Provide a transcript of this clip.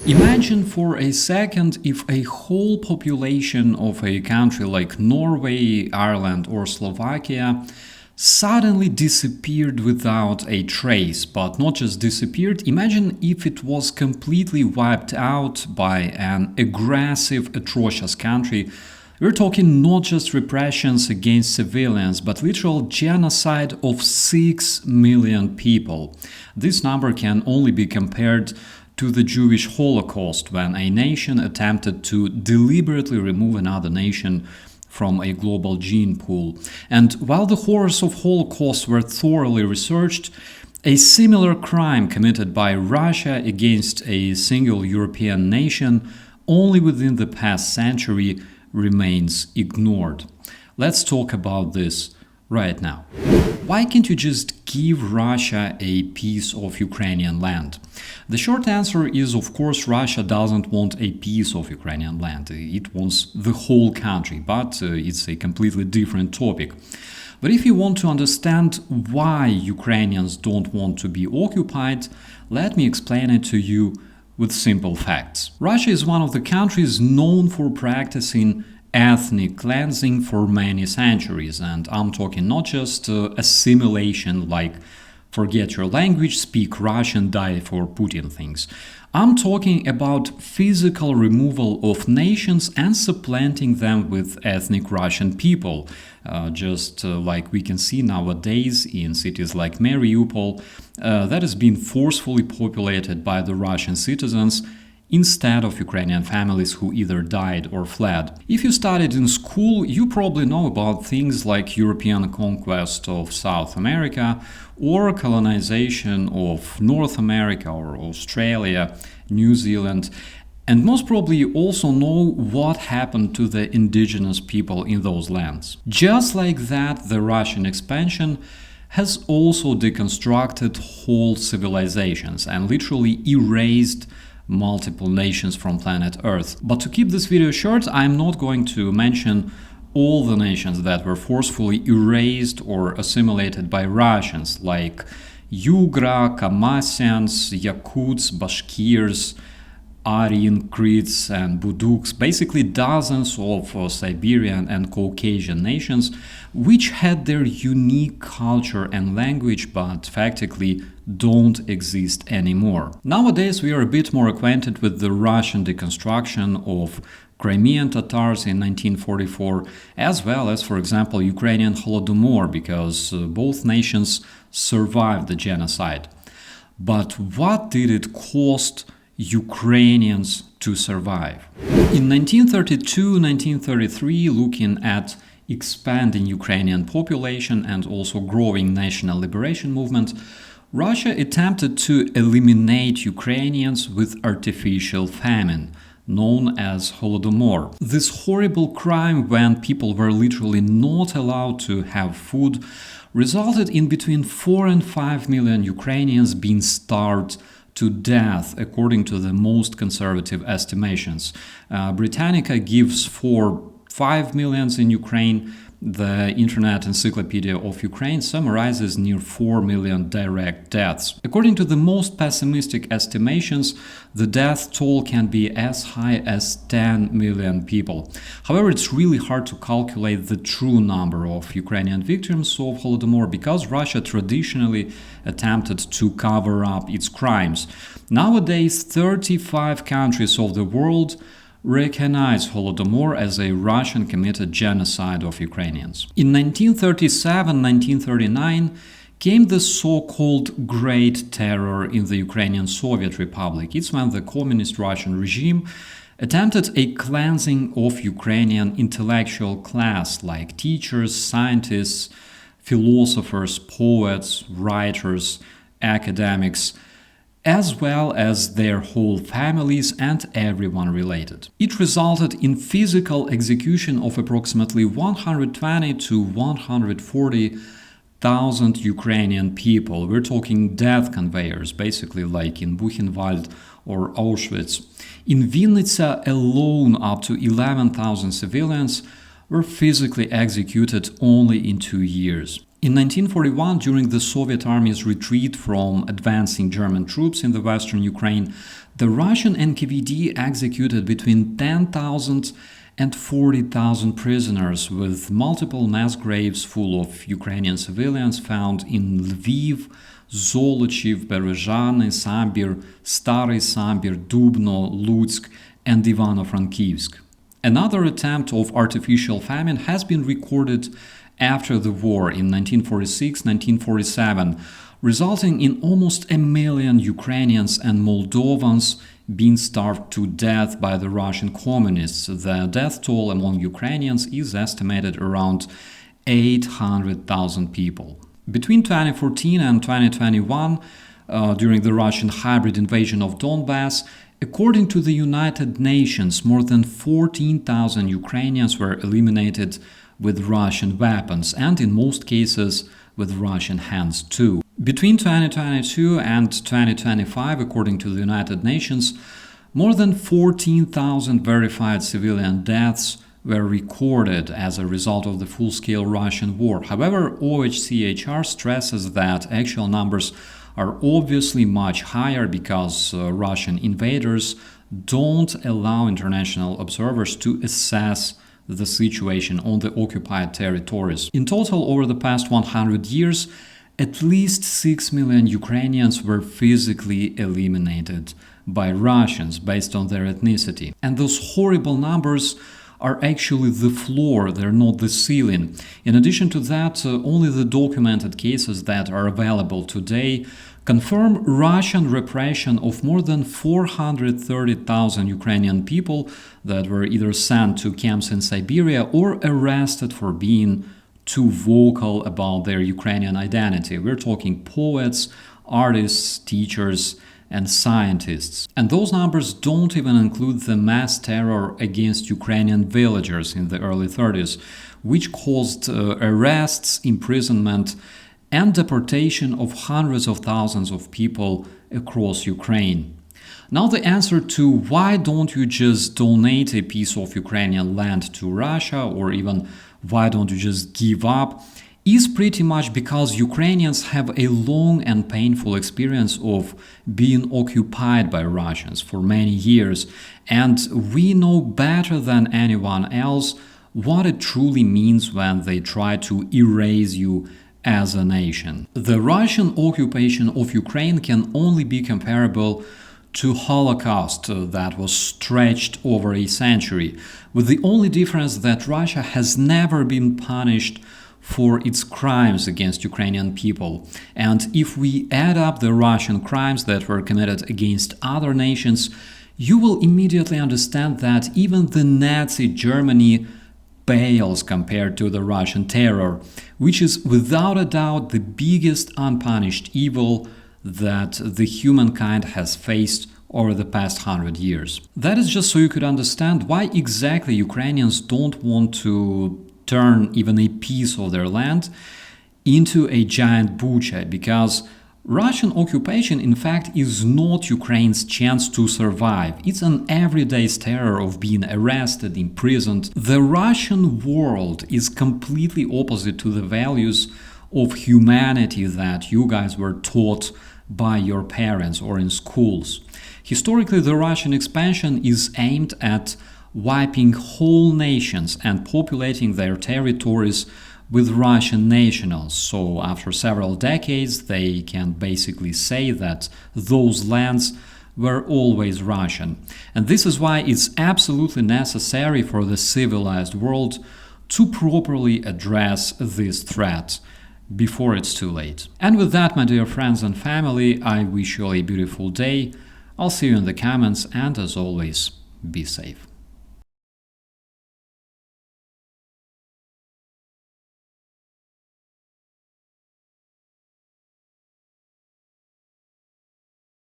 Imagine for a second if a whole population of a country like Norway, Ireland, or Slovakia suddenly disappeared without a trace. But not just disappeared, imagine if it was completely wiped out by an aggressive, atrocious country. We're talking not just repressions against civilians, but literal genocide of 6 million people. This number can only be compared to the Jewish Holocaust, when a nation attempted to deliberately remove another nation from a global gene pool. And while the horrors of Holocaust were thoroughly researched, a similar crime committed by Russia against a single European nation only within the past century remains ignored. Let's talk about this right now. Why can't you just give Russia a piece of Ukrainian land? The short answer is, of course, Russia doesn't want a piece of Ukrainian land. It wants the whole country, but it's a completely different topic. But if you want to understand why Ukrainians don't want to be occupied, let me explain it to you with simple facts. Russia is one of the countries known for practicing ethnic cleansing for many centuries, and I'm talking not just assimilation like forget your language, speak Russian, die for Putin things. I'm talking about physical removal of nations and supplanting them with ethnic Russian people, just like we can see nowadays in cities like Mariupol, that has been forcefully populated by the Russian citizens instead of Ukrainian families who either died or fled. If you studied in school, you probably know about things like European conquest of South America or colonization of North America or Australia, New Zealand, and most probably you also know what happened to the indigenous people in those lands. Just like that, the Russian expansion has also deconstructed whole civilizations and literally erased multiple nations from planet Earth. But to keep this video short, I'm not going to mention all the nations that were forcefully erased or assimilated by Russians, like Yugra, Kamassians, Yakuts, Bashkirs, Aryan, Krids, and Buduks, basically dozens of Siberian and Caucasian nations, which had their unique culture and language, but factically don't exist anymore. Nowadays, we are a bit more acquainted with the Russian deconstruction of Crimean Tatars in 1944, as well as, for example, Ukrainian Holodomor, because both nations survived the genocide. But what did it cost Ukrainians to survive? In 1932-1933, looking at expanding Ukrainian population and also growing national liberation movement, Russia attempted to eliminate Ukrainians with artificial famine, known as Holodomor. This horrible crime, when people were literally not allowed to have food, resulted in between 4 and 5 million Ukrainians being starved to death, according to the most conservative estimations. Britannica gives for 5 million in Ukraine. The Internet Encyclopedia of Ukraine summarizes near 4 million direct deaths. According to the most pessimistic estimations, the death toll can be as high as 10 million people. However, it's really hard to calculate the true number of Ukrainian victims of Holodomor because Russia traditionally attempted to cover up its crimes. Nowadays, 35 countries of the world recognize Holodomor as a Russian-committed genocide of Ukrainians. In 1937-1939 came the so-called Great Terror in the Ukrainian Soviet Republic. It's when the communist Russian regime attempted a cleansing of Ukrainian intellectual class like teachers, scientists, philosophers, poets, writers, academics, as well as their whole families and everyone related. It resulted in physical execution of approximately 120 to 140,000 Ukrainian people. We're talking death conveyors, basically like in Buchenwald or Auschwitz. In Vinnytsia alone, up to 11,000 civilians were physically executed only in 2 years. In 1941, during the Soviet Army's retreat from advancing German troops in the western Ukraine, the Russian NKVD executed between 10,000 and 40,000 prisoners, with multiple mass graves full of Ukrainian civilians found in Lviv, Zolochiv, Berezhany, Sambir, Stary Sambir, Dubno, Lutsk, and Ivano-Frankivsk. Another attempt of artificial famine has been recorded after the war in 1946-1947, resulting in almost 1 million Ukrainians and Moldovans being starved to death by the Russian communists. The death toll among Ukrainians is estimated around 800,000 people. Between 2014 and 2021, during the Russian hybrid invasion of Donbass, according to the United Nations, more than 14,000 Ukrainians were eliminated with Russian weapons, and in most cases with Russian hands too. Between 2022 and 2025, according to the United Nations, more than 14,000 verified civilian deaths were recorded as a result of the full-scale Russian war. However, OHCHR stresses that actual numbers are obviously much higher because Russian invaders don't allow international observers to assess the situation on the occupied territories. In total, over the past 100 years, at least 6 million Ukrainians were physically eliminated by Russians based on their ethnicity. And those horrible numbers are actually the floor, they're not the ceiling. In addition to that, only the documented cases that are available today confirm Russian repression of more than 430,000 Ukrainian people that were either sent to camps in Siberia or arrested for being too vocal about their Ukrainian identity. We're talking poets, artists, teachers, and scientists. And those numbers don't even include the mass terror against Ukrainian villagers in the early 30s, which caused arrests, imprisonment, and deportation of hundreds of thousands of people across Ukraine. Now the answer to why don't you just donate a piece of Ukrainian land to Russia, or even why don't you just give up, is pretty much because Ukrainians have a long and painful experience of being occupied by Russians for many years, and we know better than anyone else what it truly means when they try to erase you as a nation. The Russian occupation of Ukraine can only be comparable to Holocaust that was stretched over a century, with the only difference that Russia has never been punished for its crimes against Ukrainian people. And if we add up the Russian crimes that were committed against other nations, you will immediately understand that even the Nazi Germany pales compared to the Russian terror, which is without a doubt the biggest unpunished evil that the humankind has faced over the past 100 years. That is just so you could understand why exactly Ukrainians don't want to turn even a piece of their land into a giant Bucha, because Russian occupation, in fact, is not Ukraine's chance to survive. It's an everyday's terror of being arrested, imprisoned. The Russian world is completely opposite to the values of humanity that you guys were taught by your parents or in schools. Historically, the Russian expansion is aimed at wiping whole nations and populating their territories with Russian nationals. So after several decades, they can basically say that those lands were always Russian. And this is why it's absolutely necessary for the civilized world to properly address this threat before it's too late. And with that, my dear friends and family, I wish you all a beautiful day. I'll see you in the comments, and as always, be safe.